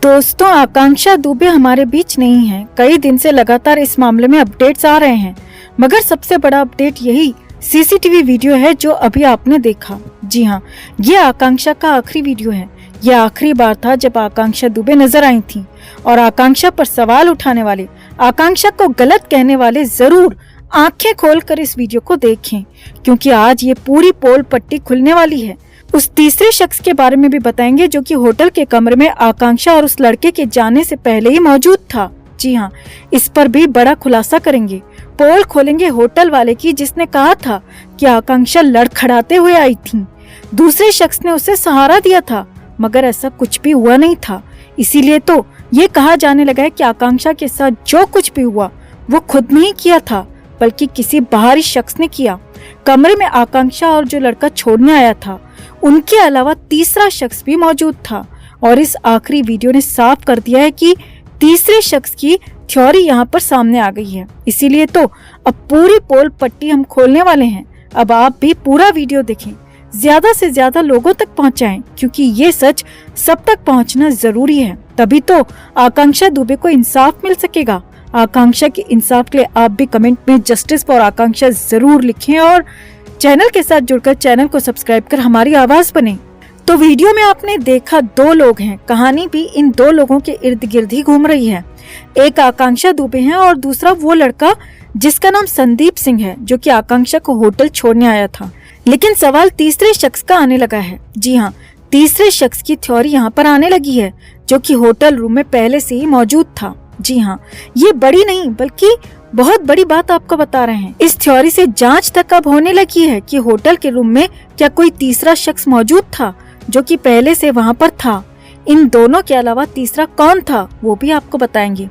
दोस्तों, आकांक्षा दुबे हमारे बीच नहीं है। कई दिन से लगातार इस मामले में अपडेट्स आ रहे हैं, मगर सबसे बड़ा अपडेट यही सीसीटीवी वीडियो है जो अभी आपने देखा। जी हाँ, ये आकांक्षा का आखिरी वीडियो है। यह आखिरी बार था जब आकांक्षा दुबे नजर आई थी और आकांक्षा पर सवाल उठाने वाले, आकांक्षा को गलत कहने वाले जरूर आंखें खोलकर इस वीडियो को देखें, क्योंकि आज ये पूरी पोल पट्टी खुलने वाली है। उस तीसरे शख्स के बारे में भी बताएंगे जो कि होटल के कमरे में आकांक्षा और उस लड़के के जाने से पहले ही मौजूद था। जी हाँ, इस पर भी बड़ा खुलासा करेंगे। पोल खोलेंगे होटल वाले की जिसने कहा था कि आकांक्षा लड़खड़ाते हुए आई थी। दूसरे शख्स ने उसे सहारा दिया था, मगर ऐसा कुछ भी हुआ नहीं था। इसीलिए तो ये कहा जाने लगा है कि आकांक्षा के साथ जो कुछ भी हुआ वो खुद नहीं किया था, बल्कि किसी बाहरी शख्स ने किया। कमरे में आकांक्षा और जो लड़का छोड़ने आया था, उनके अलावा तीसरा शख्स भी मौजूद था। और इस आखिरी वीडियो ने साफ कर दिया है कि तीसरे शख्स की थ्योरी यहाँ पर सामने आ गई है। इसीलिए तो अब पूरी पोल पट्टी हम खोलने वाले हैं। अब आप भी पूरा वीडियो देखें, ज्यादा से ज्यादा लोगों तक पहुँचाएं, क्योंकि ये सच सब तक पहुँचना जरूरी है। तभी तो आकांक्षा दुबे को इंसाफ मिल सकेगा। आकांक्षा के इंसाफ के लिए आप भी कमेंट में जस्टिस फॉर आकांक्षा जरूर लिखें और चैनल के साथ जुड़कर चैनल को सब्सक्राइब कर हमारी आवाज बने। तो वीडियो में आपने देखा दो लोग हैं, कहानी भी इन दो लोगों के इर्द गिर्द ही घूम रही है। एक आकांक्षा दुबे है और दूसरा वो लड़का जिसका नाम संदीप सिंह है, जो कि आकांक्षा को होटल छोड़ने आया था। लेकिन सवाल तीसरे शख्स का आने लगा है। जी हाँ, तीसरे शख्स की थ्योरी यहाँ पर आने लगी है, जो कि होटल रूम में पहले से ही मौजूद था। जी हाँ, ये बड़ी नहीं बल्कि बहुत बड़ी बात आपको बता रहे हैं। इस थ्योरी से जांच तक अब होने लगी है कि होटल के रूम में क्या कोई तीसरा शख्स मौजूद था जो कि पहले से वहां पर था। इन दोनों के अलावा तीसरा कौन था वो भी आपको बताएंगे।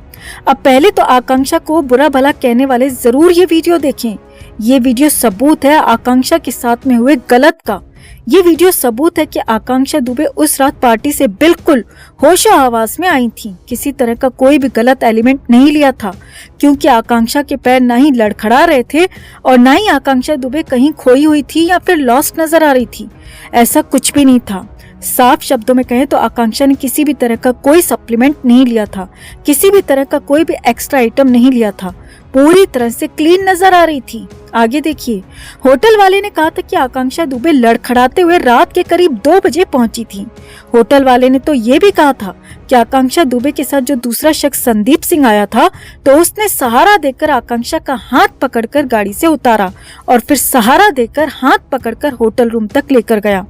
अब पहले तो आकांक्षा को बुरा भला कहने वाले जरूर ये वीडियो देखें। ये वीडियो सबूत है आकांक्षा के साथ में हुए गलत का। ये वीडियो सबूत है कि आकांक्षा दुबे उस रात पार्टी से बिल्कुल होशो हवास में आई थी। किसी तरह का कोई भी गलत एलिमेंट नहीं लिया था, क्योंकि आकांक्षा के पैर ना ही लड़खड़ा रहे थे और ना ही आकांक्षा दुबे कहीं खोई हुई थी या फिर लॉस्ट नजर आ रही थी। ऐसा कुछ भी नहीं था। साफ शब्दों में कहें तो आकांक्षा ने किसी भी तरह का कोई सप्लीमेंट नहीं लिया था, किसी भी तरह का कोई भी एक्स्ट्रा आइटम नहीं लिया था। पूरी तरह से क्लीन नजर आ रही थी। आगे देखिए, होटल वाले ने कहा था कि आकांक्षा दुबे लड़खड़ाते हुए रात के करीब 2 बजे पहुंची थी। होटल वाले ने तो ये भी कहा था कि आकांक्षा दुबे के साथ जो दूसरा शख्स संदीप सिंह आया था, तो उसने सहारा देकर आकांक्षा का हाथ पकड़कर गाड़ी से उतारा और फिर सहारा देकर हाथ पकड़कर होटल रूम तक लेकर गया।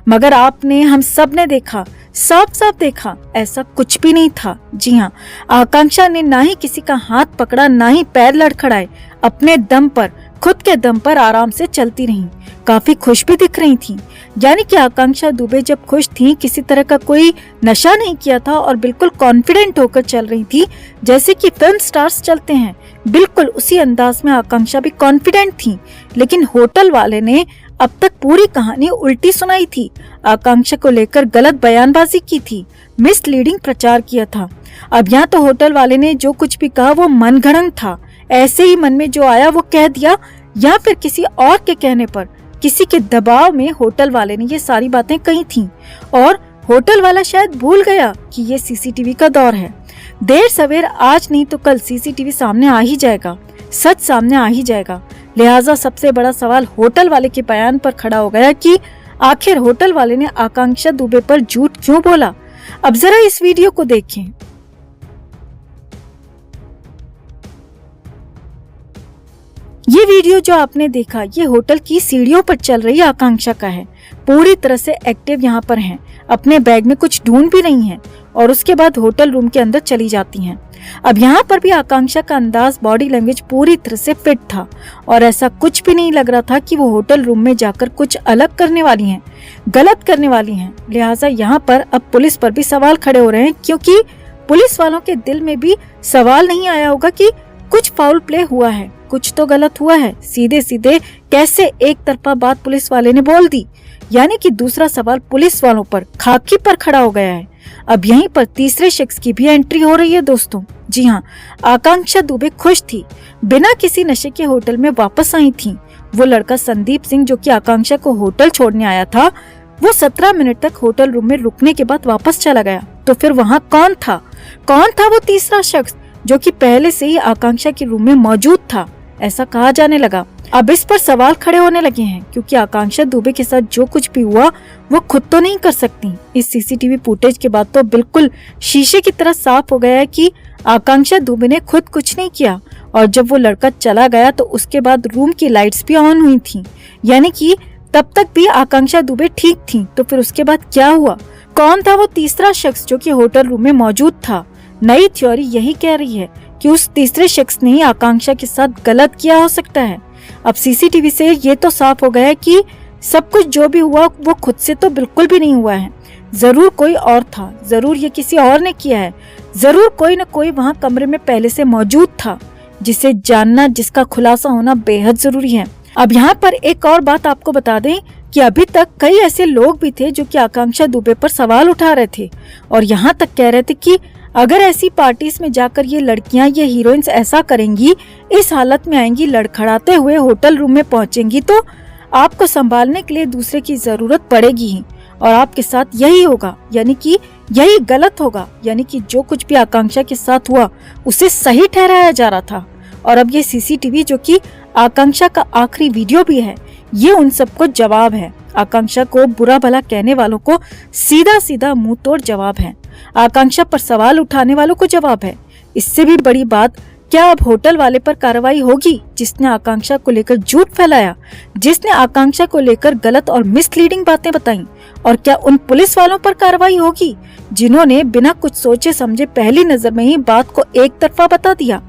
मगर आपने, हम सब ने देखा, साफ साफ देखा, ऐसा कुछ भी नहीं था। जी हाँ, आकांक्षा ने ना ही किसी का हाथ पकड़ा, ना ही पैर लड़खड़ाए। अपने दम पर, खुद के दम पर आराम से चलती रही। काफी खुश भी दिख रही थी। यानी कि आकांक्षा दुबे जब खुश थी, किसी तरह का कोई नशा नहीं किया था और बिल्कुल कॉन्फिडेंट होकर चल रही थी, जैसे कि फिल्म स्टार्स चलते हैं। बिल्कुल उसी अंदाज में आकांक्षा भी कॉन्फिडेंट थी। लेकिन होटल वाले ने अब तक पूरी कहानी उल्टी सुनाई थी। आकांक्षा को लेकर गलत बयानबाजी की थी, मिसलीडिंग प्रचार किया था। अब यहाँ तो होटल वाले ने जो कुछ भी कहा वो मनगढ़ंत था। ऐसे ही मन में जो आया वो कह दिया, या फिर किसी और के कहने पर, किसी के दबाव में होटल वाले ने ये सारी बातें कही थी। और होटल वाला शायद भूल गया कि ये सीसीटीवी का दौर है। देर सवेर आज नहीं तो कल सीसीटीवी सामने आ ही जाएगा, सच सामने आ ही जाएगा। लिहाजा सबसे बड़ा सवाल होटल वाले के बयान पर खड़ा हो गया कि आखिर होटल वाले ने आकांक्षा दुबे पर झूठ क्यों बोला। अब जरा इस वीडियो को देखें। ये वीडियो जो आपने देखा, ये होटल की सीढ़ियों पर चल रही आकांक्षा का है। पूरी तरह से एक्टिव यहाँ पर हैं, अपने बैग में कुछ ढूंढ भी रही हैं और उसके बाद होटल रूम के अंदर चली जाती हैं। अब यहाँ पर भी आकांक्षा का अंदाज, बॉडी लैंग्वेज पूरी तरह से फिट था और ऐसा कुछ भी नहीं लग रहा था कि वो होटल रूम में जाकर कुछ अलग करने वाली हैं, गलत करने वाली हैं। लिहाजा यहाँ पर अब पुलिस पर भी सवाल खड़े हो रहे हैं, क्योंकि पुलिस वालों के दिल में भी सवाल नहीं आया होगा कि कुछ फाउल प्ले हुआ है, कुछ तो गलत हुआ है। सीधे सीधे कैसे एक तरफा बात पुलिस वाले ने बोल दी। यानी कि दूसरा सवाल पुलिस वालों पर, खाकी पर खड़ा हो गया है। अब यहीं पर तीसरे शख्स की भी एंट्री हो रही है दोस्तों। जी हाँ, आकांक्षा दुबे खुश थी, बिना किसी नशे के होटल में वापस आई थी। वो लड़का संदीप सिंह जो कि आकांक्षा को होटल छोड़ने आया था, वो 17 मिनट तक होटल रूम में रुकने के बाद वापस चला गया। तो फिर वहाँ कौन था वो तीसरा शख्स जो कि पहले से ही आकांक्षा के रूम में मौजूद था, ऐसा कहा जाने लगा। अब इस पर सवाल खड़े होने लगे हैं क्योंकि आकांक्षा दुबे के साथ जो कुछ भी हुआ वो खुद तो नहीं कर सकती। इस सीसीटीवी फुटेज के बाद तो बिल्कुल शीशे की तरह साफ हो गया है कि आकांक्षा दुबे ने खुद कुछ नहीं किया। और जब वो लड़का चला गया तो उसके बाद रूम की लाइट्स भी ऑन हुई थी, यानी कि तब तक भी आकांक्षा दुबे ठीक थी। तो फिर उसके बाद क्या हुआ? कौन था वो तीसरा शख्स जो कि होटल रूम में मौजूद था? नई थ्योरी यही कह रही है कि उस तीसरे शख्स ने ही आकांक्षा के साथ गलत किया हो सकता है। अब सीसीटीवी से ये तो साफ हो गया है कि सब कुछ जो भी हुआ वो खुद से तो बिल्कुल भी नहीं हुआ है। जरूर कोई और था, जरूर ये किसी और ने किया है, जरूर कोई न कोई वहाँ कमरे में पहले से मौजूद था जिसे जानना, जिसका खुलासा होना बेहद जरूरी है। अब यहाँ पर एक और बात आपको बता दें कि अभी तक कई ऐसे लोग भी थे जो कि आकांक्षा दुबे पर सवाल उठा रहे थे और यहाँ तक कह रहे थे कि अगर ऐसी पार्टीज में जाकर ये लड़कियां, ये हीरोइंस ऐसा करेंगी, इस हालत में आएंगी, लड़खड़ाते हुए होटल रूम में पहुंचेंगी, तो आपको संभालने के लिए दूसरे की जरूरत पड़ेगी ही और आपके साथ यही होगा, यानी कि यही गलत होगा। यानी कि जो कुछ भी आकांक्षा के साथ हुआ उसे सही ठहराया जा रहा था। और अब ये सीसीटीवी जो कि आकांक्षा का आखिरी वीडियो भी है, ये उन सबको जवाब है। आकांक्षा को बुरा भला कहने वालों को सीधा सीधा मुंह तोड़ जवाब है। आकांक्षा पर सवाल उठाने वालों को जवाब है। इससे भी बड़ी बात, क्या अब होटल वाले पर कार्रवाई होगी जिसने आकांक्षा को लेकर झूठ फैलाया, जिसने आकांक्षा को लेकर गलत और मिसलीडिंग बातें बताई? और क्या उन पुलिस वालों पर कार्रवाई होगी जिन्होंने बिना कुछ सोचे समझे पहली नजर में ही बात को एक तरफा बता दिया,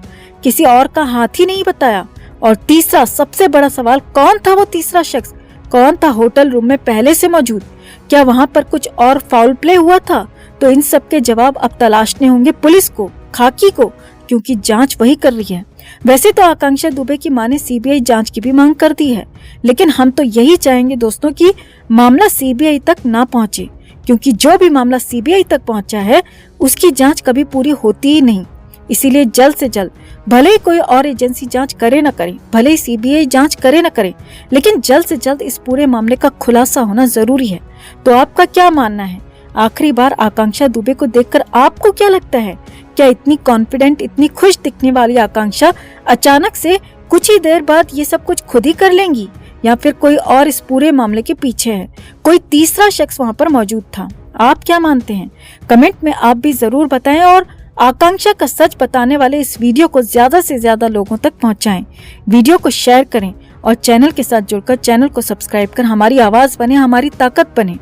किसी और का हाथ ही नहीं बताया? और तीसरा सबसे बड़ा सवाल, कौन था वो तीसरा शख्स? कौन था होटल रूम में पहले से मौजूद? क्या वहाँ पर कुछ और फाउल प्ले हुआ था? तो इन सब के जवाब अब तलाशने होंगे पुलिस को, खाकी को, क्योंकि जांच वही कर रही है। वैसे तो आकांक्षा दुबे की मां ने सीबीआई जांच की भी मांग कर दी है, लेकिन हम तो यही चाहेंगे दोस्तों कि मामला सीबीआई तक ना पहुंचे, क्योंकि जो भी मामला सीबीआई तक पहुंचा है उसकी जांच कभी पूरी होती ही नहीं। इसीलिए जल्द से जल्द, भले ही कोई और एजेंसी जांच करे न करे, भले ही सीबीआई जांच करे न करे, लेकिन जल्द से जल्द इस पूरे मामले का खुलासा होना जरूरी है। तो आपका क्या मानना है? आखिरी बार आकांक्षा दुबे को देखकर आपको क्या लगता है? क्या इतनी कॉन्फिडेंट, इतनी खुश दिखने वाली आकांक्षा अचानक से कुछ ही देर बाद ये सब कुछ खुद ही कर लेंगी, या फिर कोई और इस पूरे मामले के पीछे है, कोई तीसरा शख्स वहाँ पर मौजूद था? आप क्या मानते हैं? कमेंट में आप भी जरूर बताएं और आकांक्षा का सच बताने वाले इस वीडियो को ज्यादा से ज्यादा लोगों तक पहुंचाएं। वीडियो को शेयर करें और चैनल के साथ जुड़कर चैनल को सब्सक्राइब कर हमारी आवाज बने, हमारी ताकत बने।